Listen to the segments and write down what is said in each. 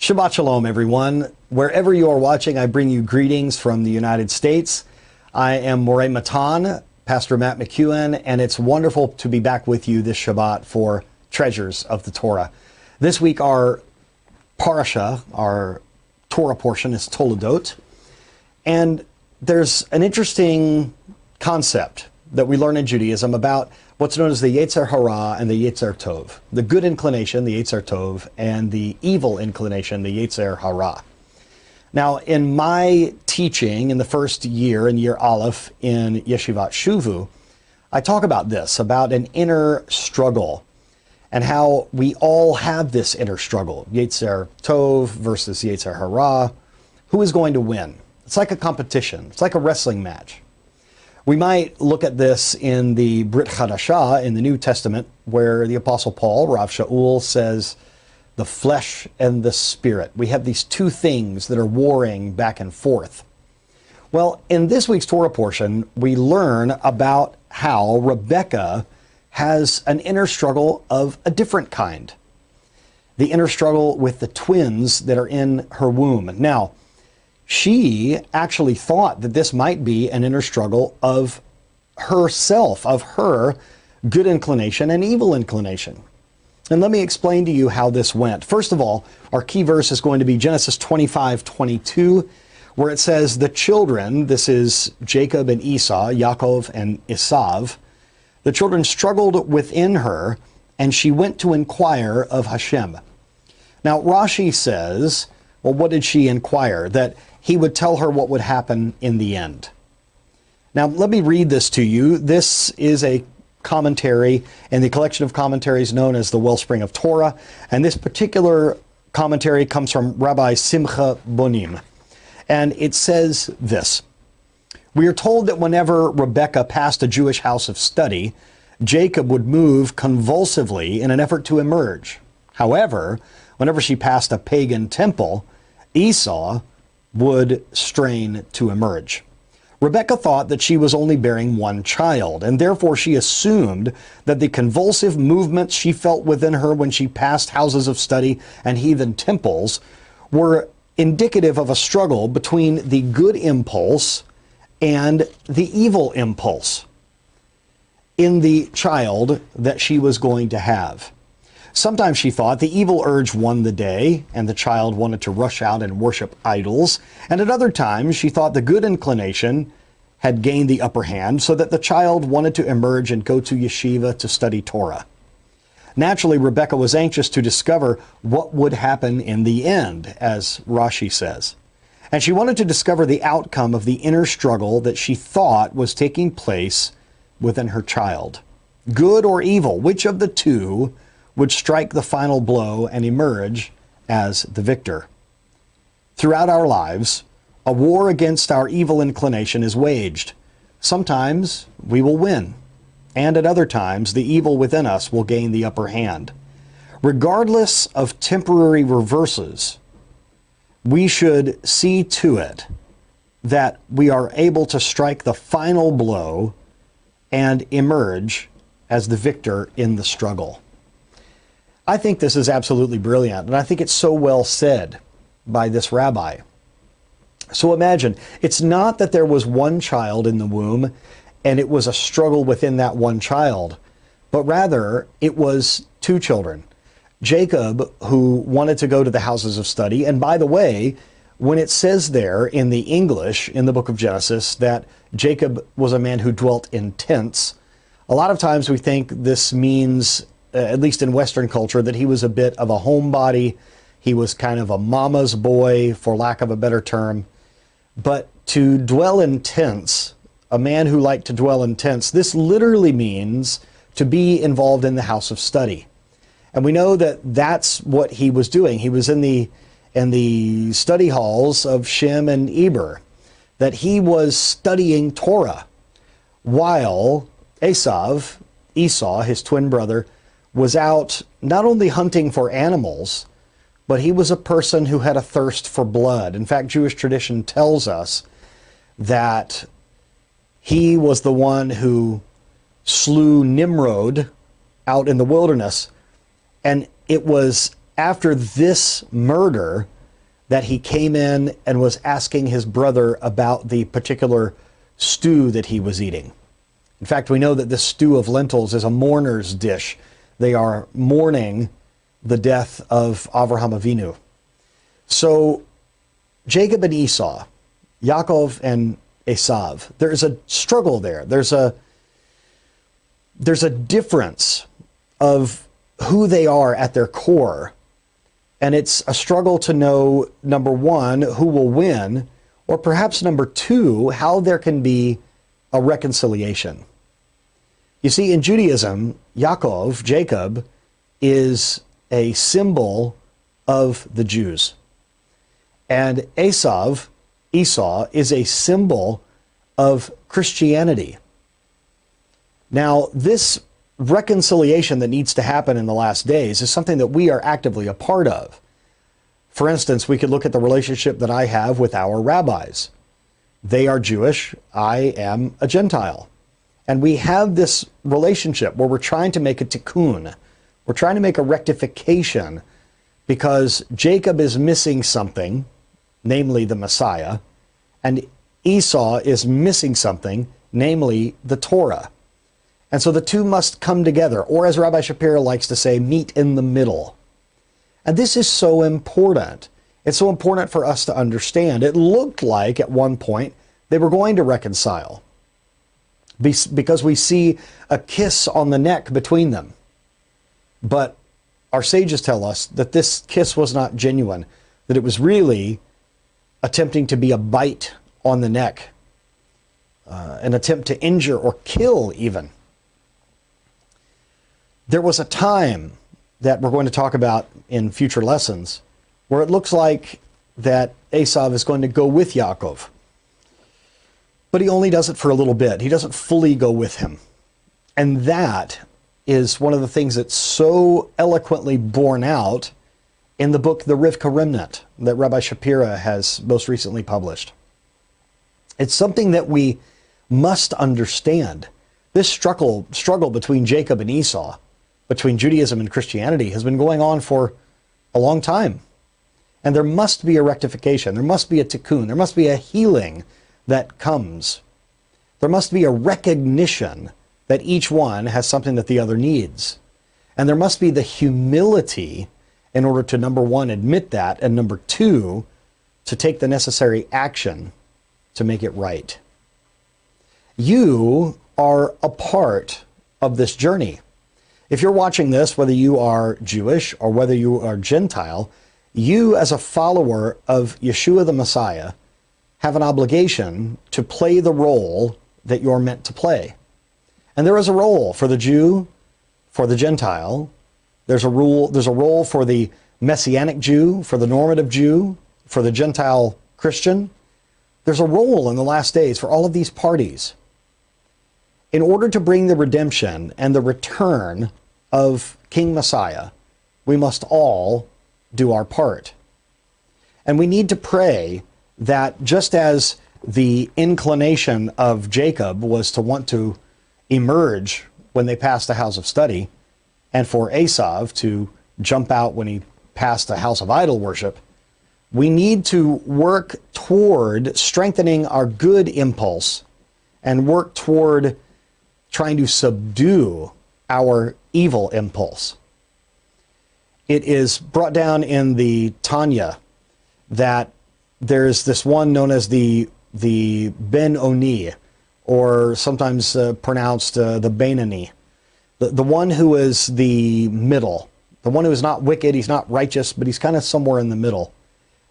Shabbat Shalom, everyone. Wherever you are watching, I bring you greetings from the United States. I am Moreh Matan, Pastor Matt McKeown, and it's wonderful to be back with you this Shabbat for Treasures of the Torah. This week, our parasha, our Torah portion, is Toldot. And there's an interesting concept that we learn in Judaism about what's known as the Yetzer Hara and the Yetzer Tov. The good inclination, the Yetzer Tov, and the evil inclination, the Yetzer Hara. Now, in my teaching in the first year, in year Aleph, in Yeshivat Shuvu, I talk about this, about an inner struggle, and how we all have this inner struggle. Yetzer Tov versus Yetzer Hara. Who is going to win? It's like a competition. It's like a wrestling match. We might look at this in the Brit Hadashah, in the New Testament, where the Apostle Paul, Rav Shaul, says, the flesh and the spirit. We have these two things that are warring back and forth. Well, in this week's Torah portion, we learn about how Rebekah has an inner struggle of a different kind. The inner struggle with the twins that are in her womb. Now, she actually thought that this might be an inner struggle of herself, of her good inclination and evil inclination. And let me explain to you how this went. First of all, our key verse is going to be Genesis 25:22, where it says, the children, this is Jacob and Esau, Yaakov and Esav, the children struggled within her, and she went to inquire of Hashem. Now, Rashi says, well, what did she inquire? That he would tell her what would happen in the end. Now, let me read this to you. This is a commentary in the collection of commentaries known as the Wellspring of Torah. And this particular commentary comes from Rabbi Simcha Bonim. And it says this: we are told that whenever Rebekah passed a Jewish house of study, Jacob would move convulsively in an effort to emerge. However, whenever she passed a pagan temple, Esau would strain to emerge. Rebekah thought that she was only bearing one child, and therefore she assumed that the convulsive movements she felt within her when she passed houses of study and heathen temples were indicative of a struggle between the good impulse and the evil impulse in the child that she was going to have. Sometimes she thought the evil urge won the day and the child wanted to rush out and worship idols. And at other times she thought the good inclination had gained the upper hand so that the child wanted to emerge and go to yeshiva to study Torah. Naturally, Rebekah was anxious to discover what would happen in the end, as Rashi says. And she wanted to discover the outcome of the inner struggle that she thought was taking place within her child. Good or evil, which of the two would strike the final blow and emerge as the victor? Throughout our lives, a war against our evil inclination is waged. Sometimes we will win, and at other times the evil within us will gain the upper hand. Regardless of temporary reverses, we should see to it that we are able to strike the final blow and emerge as the victor in the struggle. I think this is absolutely brilliant, and I think it's so well said by this rabbi. So imagine, it's not that there was one child in the womb and it was a struggle within that one child, but rather it was two children. Jacob, who wanted to go to the houses of study, and by the way, when it says there in the English, in the book of Genesis, that Jacob was a man who dwelt in tents, a lot of times we think this means, at least in Western culture, that he was a bit of a homebody. He was kind of a mama's boy, for lack of a better term. But to dwell in tents, a man who liked to dwell in tents, this literally means to be involved in the house of study. And we know that that's what he was doing. He was in the study halls of Shem and Eber, that he was studying Torah, while Esau, his twin brother, was out not only hunting for animals, but he was a person who had a thirst for blood. In fact, Jewish tradition tells us that he was the one who slew Nimrod out in the wilderness. And it was after this murder that he came in and was asking his brother about the particular stew that he was eating. In fact, we know that this stew of lentils is a mourner's dish. They are mourning the death of Avraham Avinu. So Jacob and Esau, Yaakov and Esav, there's a struggle there. There's a difference of who they are at their core. And it's a struggle to know, number one, who will win, or perhaps number two, how there can be a reconciliation. You see, in Judaism, Yaakov, Jacob, is a symbol of the Jews. And Esau, is a symbol of Christianity. Now, this reconciliation that needs to happen in the last days is something that we are actively a part of. For instance, we could look at the relationship that I have with our rabbis. They are Jewish, I am a Gentile. And we have this relationship where we're trying to make a tikkun. We're trying to make a rectification because Jacob is missing something, namely the Messiah, and Esau is missing something, namely the Torah. And so the two must come together, or as Rabbi Shapiro likes to say, meet in the middle. And this is so important. It's so important for us to understand. It looked like at one point they were going to reconcile because we see a kiss on the neck between them. But our sages tell us that this kiss was not genuine, that it was really attempting to be a bite on the neck, an attempt to injure or kill even. There was a time that we're going to talk about in future lessons where it looks like that Esau is going to go with Yaakov. But he only does it for a little bit. He doesn't fully go with him. And that is one of the things that's so eloquently borne out in the book, The Rivka Remnant, that Rabbi Shapiro has most recently published. It's something that we must understand. This struggle between Jacob and Esau, between Judaism and Christianity, has been going on for a long time. And there must be a rectification. There must be a tikkun. There must be a healing that comes. There must be a recognition that each one has something that the other needs. And there must be the humility in order to, number one, admit that, and number two, to take the necessary action to make it right. You are a part of this journey. If you're watching this, whether you are Jewish or whether you are Gentile, you as a follower of Yeshua the Messiah have an obligation to play the role that you're meant to play. And there is a role for the Jew, for the Gentile. There's a role for the Messianic Jew, for the normative Jew, for the Gentile Christian. There's a role in the last days for all of these parties. In order to bring the redemption and the return of King Messiah, we must all do our part. And we need to pray that just as the inclination of Jacob was to want to emerge when they passed the house of study, and for Esau to jump out when he passed the house of idol worship, we need to work toward strengthening our good impulse and work toward trying to subdue our evil impulse. It is brought down in the Tanya that there's this one known as the Ben-Oni, or sometimes pronounced the Benoni, the one who is the middle, the one who is not wicked, he's not righteous, but he's kind of somewhere in the middle.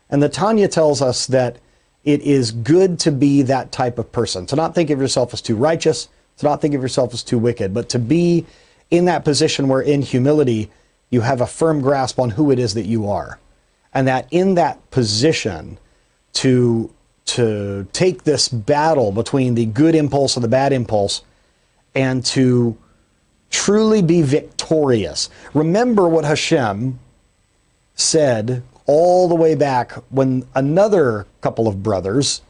And the Tanya tells us that it is good to be that type of person, to not think of yourself as too righteous, to not think of yourself as too wicked, but to be in that position where in humility you have a firm grasp on who it is that you are. And that in that position to take this battle between the good impulse and the bad impulse and to truly be victorious. Remember what Hashem said all the way back when another couple of brothers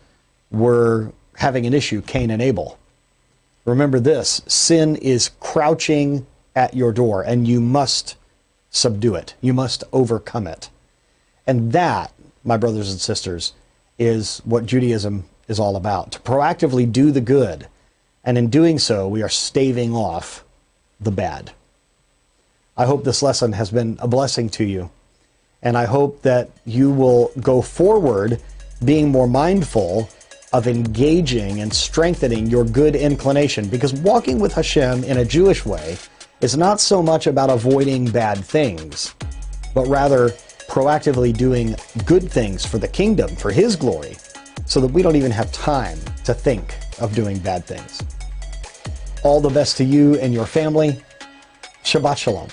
were having an issue, Cain and Abel. Remember this: sin is crouching at your door, and you must subdue it. You must overcome it. And that my brothers and sisters, is what Judaism is all about. To proactively do the good. And in doing so, we are staving off the bad. I hope this lesson has been a blessing to you. And I hope that you will go forward being more mindful of engaging and strengthening your good inclination. Because walking with Hashem in a Jewish way is not so much about avoiding bad things, but rather proactively doing good things for the kingdom, for His glory, so that we don't even have time to think of doing bad things. All the best to you and your family. Shabbat Shalom.